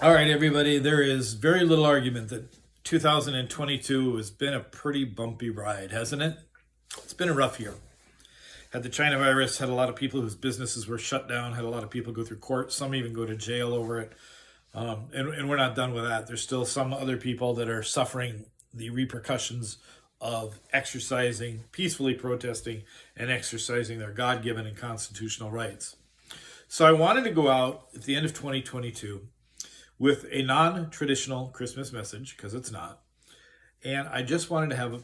All right, everybody, there is very little argument that 2022 has been a pretty bumpy ride, hasn't it? It's been a rough year. Had the China virus, had a lot of people whose businesses were shut down, had a lot of people go through court, some even go to jail over it. And we're not done with that. There's still some other people that are suffering the repercussions of exercising, peacefully protesting, and exercising their God given and constitutional rights. So I wanted to go out at the end of 2022 with a non traditional Christmas message, because it's not. And I just wanted to have a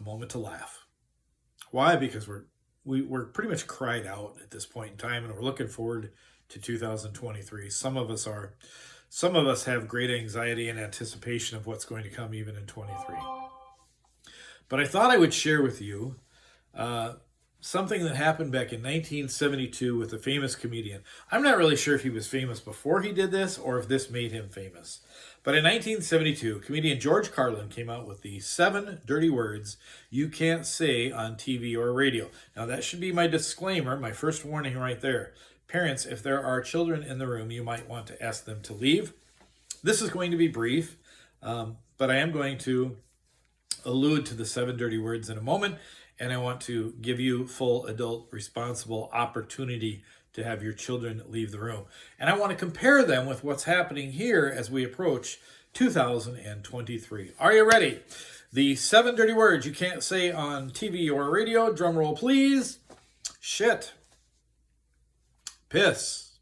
moment to laugh. Why? Because we're pretty much cried out at this point in time, and we're looking forward to 2023. Some of us are. Some of us have great anxiety and anticipation of what's going to come even in 23. But I thought I would share with you something that happened back in 1972 with a famous comedian. I'm not really sure if he was famous before he did this or if this made him famous. But in 1972, comedian George Carlin came out with the 7 dirty words you can't say on TV or radio. Now, that should be my disclaimer, my first warning right there. Parents, if there are children in the room, you might want to ask them to leave. This is going to be brief, but I am going to allude to the 7 dirty words in a moment, and I want to give you full adult responsible opportunity to have your children leave the room. And I want to compare them with what's happening here as we approach 2023. Are you ready? The 7 dirty words you can't say on TV or radio. Drum roll, please. Shit. Piss.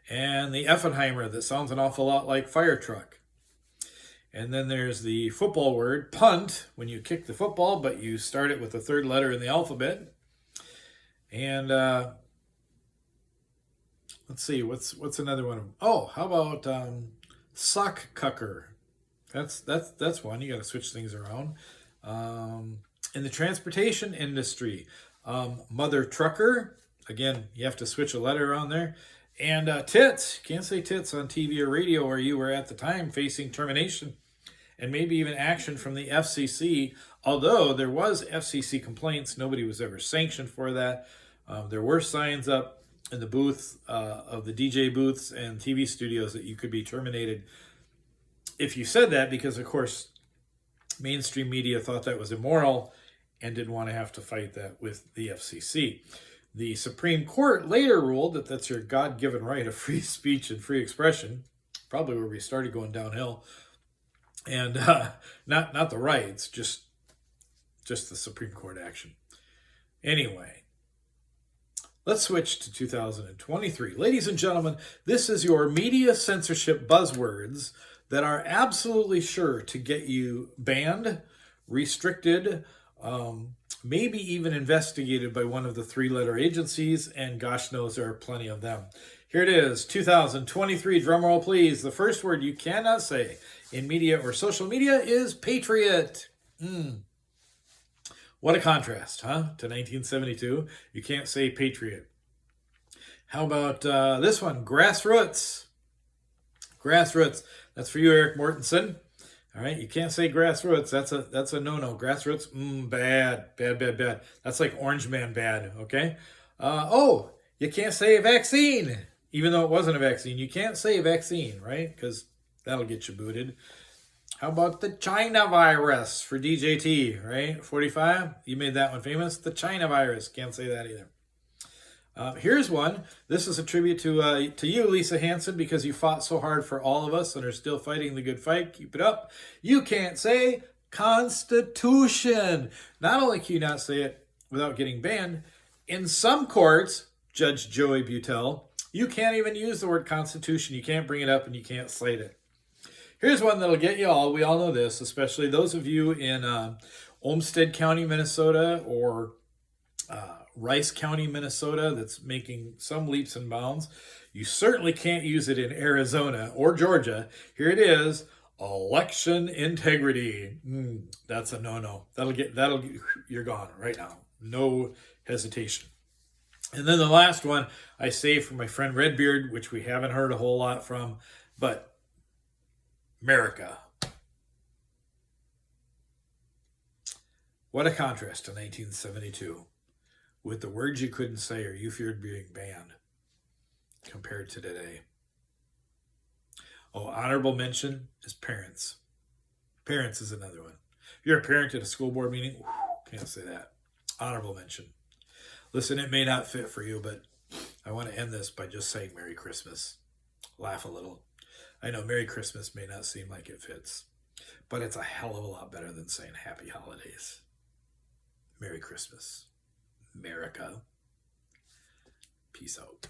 And the Effenheimer that sounds an awful lot like fire truck. And then there's the football word, punt, when you kick the football, but you start it with the 3rd letter in the alphabet. And let's see, what's another one? Oh, how about sock cucker? That's one. You got to switch things around. In the transportation industry, mother trucker. Again, you have to switch a letter around there. And tits. Can't say tits on TV or radio, or you were at the time facing termination and maybe even action from the FCC. Although there was FCC complaints, nobody was ever sanctioned for that. There were signs up in the booth of the DJ booths and TV studios that you could be terminated if you said that, because, of course, mainstream media thought that was immoral and didn't want to have to fight that with the FCC. The Supreme Court later ruled that that's your God-given right of free speech and free expression, probably where we started going downhill. And not the rights, just the Supreme Court action. Anyway, let's switch to 2023. Ladies and gentlemen, this is your media censorship buzzwords that are absolutely sure to get you banned, restricted, maybe even investigated by one of the 3-letter agencies, and gosh knows there are plenty of them. Here it is, 2023, drumroll please. The first word you cannot say in media or social media is patriot. What a contrast, huh? To 1972, you can't say patriot. How about this one, grassroots? Grassroots, that's for you, Eric Mortensen. All right, you can't say grassroots. That's a no-no. Grassroots, bad. That's like Orange Man bad, okay? You can't say vaccine, even though it wasn't a vaccine. You can't say vaccine, right? Because that'll get you booted. How about the China virus for DJT, right? 45, you made that one famous. The China virus, can't say that either. Here's one. This is a tribute to you, Lisa Hanson, because you fought so hard for all of us and are still fighting the good fight. Keep it up. You can't say Constitution. Not only can you not say it without getting banned, in some courts, Judge Joey Butel, you can't even use the word Constitution. You can't bring it up and you can't cite it. Here's one that'll get you all. We all know this, especially those of you in Olmsted County, Minnesota, or Rice County, Minnesota, that's making some leaps and bounds. You certainly can't use it in Arizona or Georgia. Here it is, election integrity. That's a no-no. You're gone right now. No hesitation. And then the last one I saved from my friend Redbeard, which we haven't heard a whole lot from, but America. What a contrast to 1972. With the words you couldn't say or you feared being banned compared to today. Oh, honorable mention is parents. Parents is another one. If you're a parent at a school board meeting, can't say that. Honorable mention. Listen, it may not fit for you, but I want to end this by just saying Merry Christmas. Laugh a little. I know Merry Christmas may not seem like it fits, but it's a hell of a lot better than saying Happy Holidays. Merry Christmas, America. Peace out.